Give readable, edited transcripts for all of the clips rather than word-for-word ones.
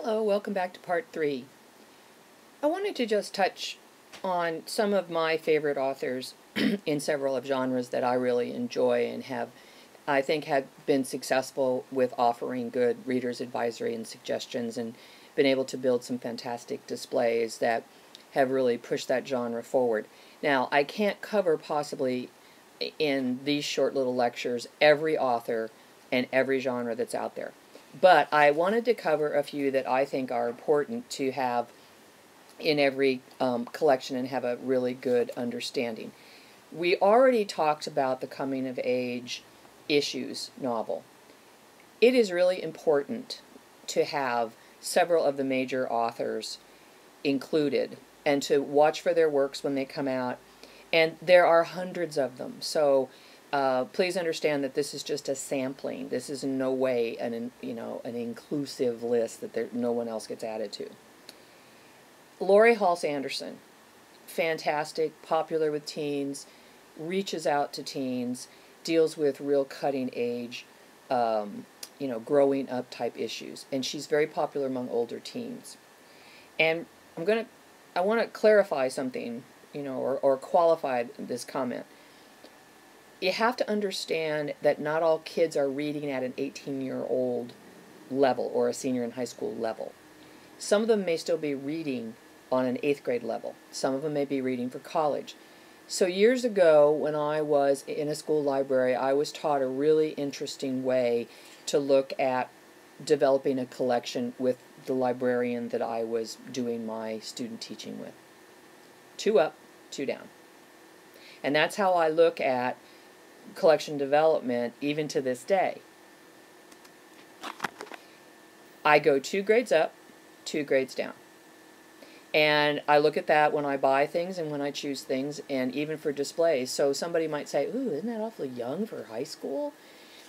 Hello, welcome back to part 3. I wanted to just touch on some of my favorite authors in several of genres that I really enjoy and I think have been successful with offering good reader's advisory and suggestions and been able to build some fantastic displays that have really pushed that genre forward. Now, I can't cover possibly in these short little lectures every author and every genre that's out there. But I wanted to cover a few that I think are important to have in every collection and have a really good understanding. We already talked about the coming of age issues novel. It is really important to have several of the major authors included and to watch for their works when they come out. And there are hundreds of them. So please understand that this is just a sampling. This is in no way an inclusive list that no one else gets added to. Laurie Halse Anderson, fantastic, popular with teens, reaches out to teens, deals with real cutting edge, growing up type issues, and she's very popular among older teens. And I want to clarify something, or qualify this comment. You have to understand that not all kids are reading at an 18-year-old level or a senior in high school level. Some of them may still be reading on an 8th grade level. Some of them may be reading for college. So years ago, when I was in a school library, I was taught a really interesting way to look at developing a collection with the librarian that I was doing my student teaching with. 2 up, 2 down. And that's how I look at collection development even to this day. I go 2 grades up, 2 grades down. And I look at that when I buy things and when I choose things, and even for displays. So somebody might say, ooh, isn't that awfully young for high school?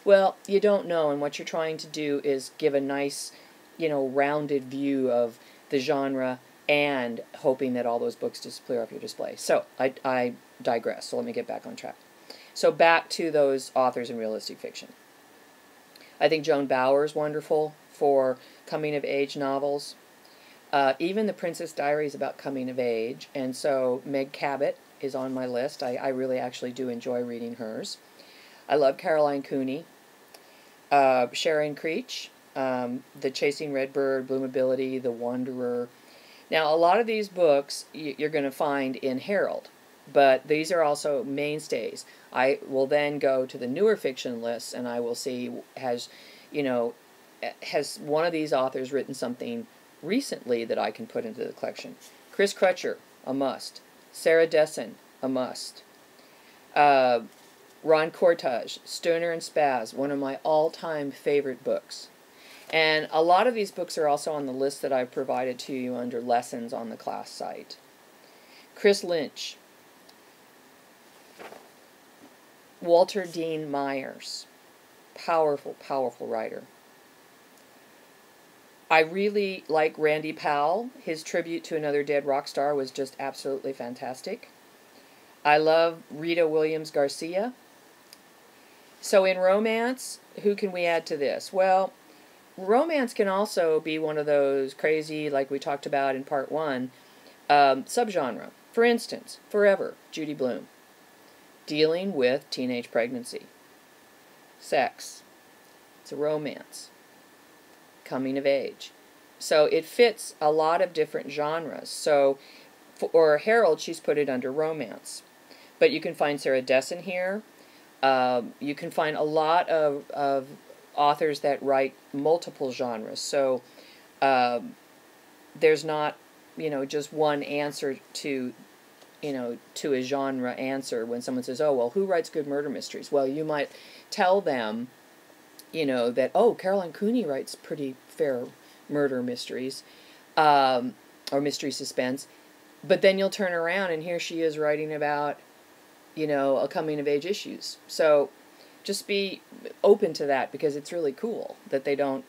Well, you don't know, and what you're trying to do is give a nice, rounded view of the genre and hoping that all those books disappear off your display. So I digress, so let me get back on track. So back to those authors in realistic fiction. I think Joan Bauer is wonderful for coming-of-age novels. Even The Princess Diaries about coming of age, and so Meg Cabot is on my list. I really actually do enjoy reading hers. I love Caroline Cooney. Sharon Creech, The Chasing Redbird, Bloomability, The Wanderer. Now, a lot of these books you're going to find in Herald, but these are also mainstays. I will then go to the newer fiction lists, and I will see, has one of these authors written something recently that I can put into the collection. Chris Crutcher, a must. Sarah Dessen, a must. Ron Cortage, Stoner and Spaz, one of my all-time favorite books. And a lot of these books are also on the list that I've provided to you under lessons on the class site. Chris Lynch. Walter Dean Myers, powerful, powerful writer. I really like Randy Powell. His tribute to Another Dead Rock Star was just absolutely fantastic. I love Rita Williams Garcia. So in romance, who can we add to this? Well, romance can also be one of those crazy, like we talked about in part 1, subgenre. For instance, Forever, Judy Blume. Dealing with teenage pregnancy. Sex. It's a romance. Coming of age. So it fits a lot of different genres. So for Herald, she's put it under romance. But you can find Sarah Dessen here. You can find a lot of authors that write multiple genres. So there's not, just one answer to a genre answer when someone says, oh, well, who writes good murder mysteries? Well, you might tell them, that, oh, Caroline Cooney writes pretty fair murder mysteries, or mystery suspense, but then you'll turn around and here she is writing about, a coming-of-age issues. So just be open to that, because it's really cool that they don't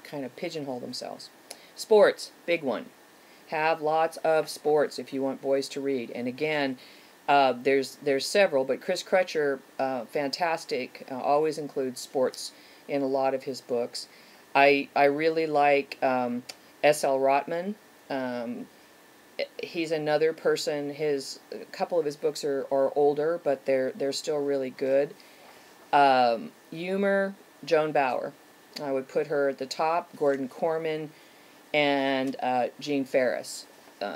kind of pigeonhole themselves. Sports, big one. Have lots of sports if you want boys to read. And again, there's several, but Chris Crutcher, fantastic, always includes sports in a lot of his books. I really like S.L. Rotman. Um, he's another person. A couple of his books are older, but they're still really good. Humor, Joan Bauer. I would put her at the top. Gordon Corman and Gene Ferris.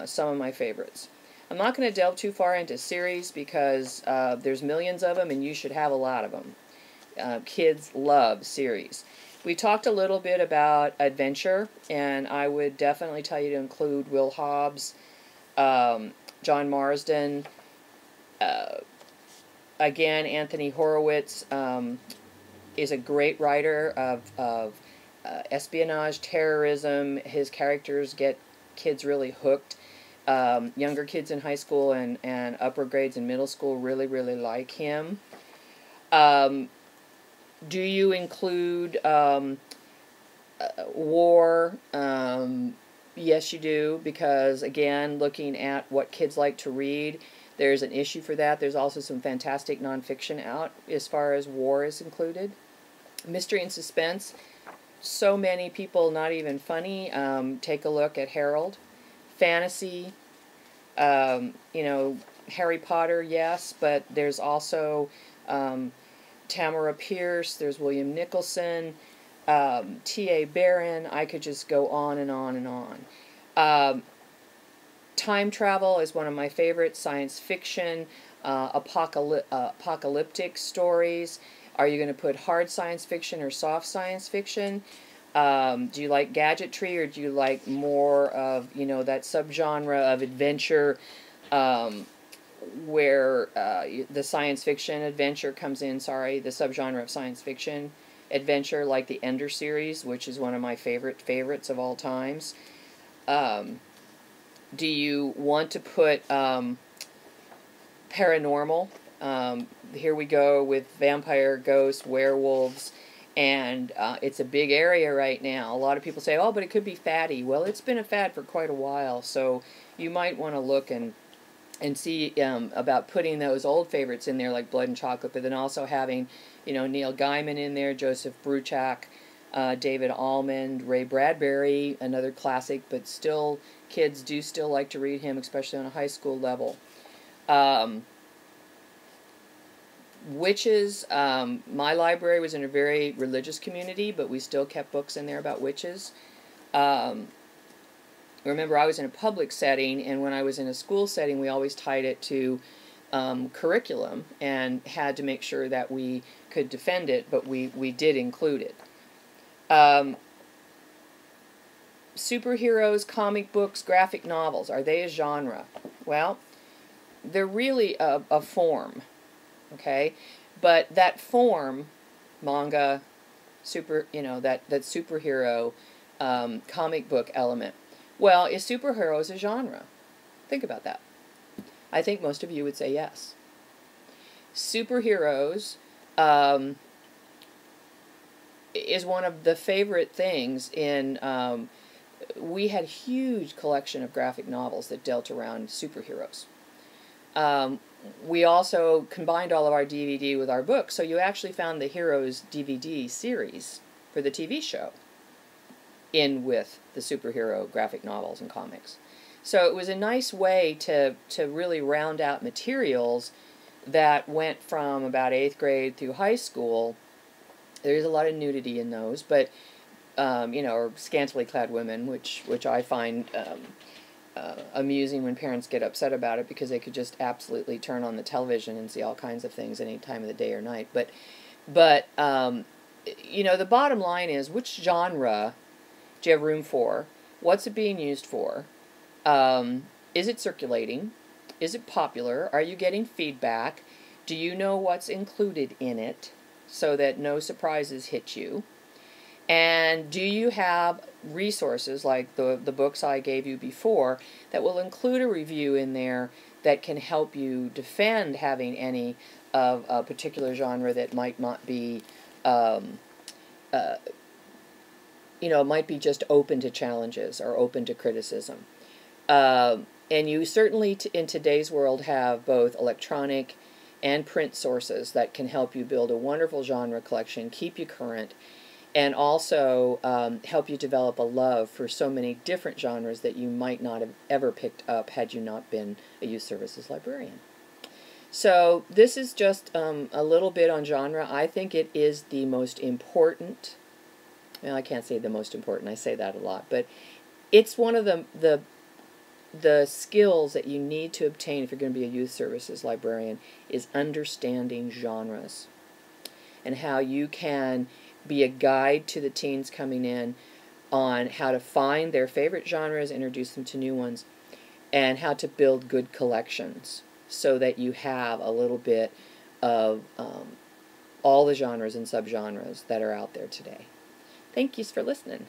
Some of my favorites. I'm not going to delve too far into series because there's millions of them and you should have a lot of them. Kids love series. We talked a little bit about adventure, and I would definitely tell you to include Will Hobbs, John Marsden, again, Anthony Horowitz is a great writer of espionage, terrorism. His characters get kids really hooked. Younger kids in high school and upper grades in middle school really, really like him. Do you include war? Yes, you do, because, again, looking at what kids like to read, there's an issue for that. There's also some fantastic nonfiction out as far as war is included. Mystery and suspense. So many people, not even funny. Take a look at Harold. Fantasy. You know, Harry Potter, yes, but there's also Tamara Pierce. There's William Nicholson. T.A. Barron. I could just go on and on and on. Time travel is one of my favorites. Science fiction, apocalyptic stories. Are you going to put hard science fiction or soft science fiction? Do you like gadgetry, or do you like more of, you know, that subgenre of adventure where the science fiction adventure comes in, the subgenre of science fiction adventure, like the Ender series, which is one of my favorites of all times. Do you want to put paranormal? Here we go with vampire, ghosts, werewolves, and it's a big area right now. A lot of people say, oh, but it could be fatty. Well, it's been a fad for quite a while, so you might want to look and see about putting those old favorites in there, like Blood and Chocolate, but then also having, you know, Neil Gaiman in there, Joseph Bruchac, David Almond, Ray Bradbury, another classic, but still, kids do still like to read him, especially on a high school level. Witches, my library was in a very religious community, but we still kept books in there about witches. Remember, I was in a public setting, and when I was in a school setting, we always tied it to curriculum and had to make sure that we could defend it, but we did include it. Superheroes, comic books, graphic novels, are they a genre? Well, they're really a form, okay? But that form, manga, that superhero comic book element, well, is superheroes a genre? Think about that. I think most of you would say yes. Superheroes is one of the favorite things in... we had a huge collection of graphic novels that dealt around superheroes. We also combined all of our DVD with our books, so you actually found the Heroes DVD series for the TV show in with the superhero graphic novels and comics. So it was a nice way to really round out materials that went from about 8th grade through high school. There's a lot of nudity in those, but you know, or scantily clad women, which I find amusing when parents get upset about it, because they could just absolutely turn on the television and see all kinds of things any time of the day or night. But you know, the bottom line is, which genre do you have room for? What's it being used for? Is it circulating? Is it popular? Are you getting feedback? Do you know what's included in it so that no surprises hit you? And do you have resources like the books I gave you before that will include a review in there that can help you defend having any of a particular genre that might not be, you know, might be just open to challenges or open to criticism. And you certainly, in today's world, have both electronic and print sources that can help you build a wonderful genre collection, keep you current, and also help you develop a love for so many different genres that you might not have ever picked up had you not been a youth services librarian. So this is just a little bit on genre. I think it is the most important. Well, I can't say the most important. I say that a lot, but it's one of the skills that you need to obtain if you're going to be a youth services librarian is understanding genres and how you can be a guide to the teens coming in on how to find their favorite genres, introduce them to new ones, and how to build good collections so that you have a little bit of all the genres and subgenres that are out there today. Thank you for listening.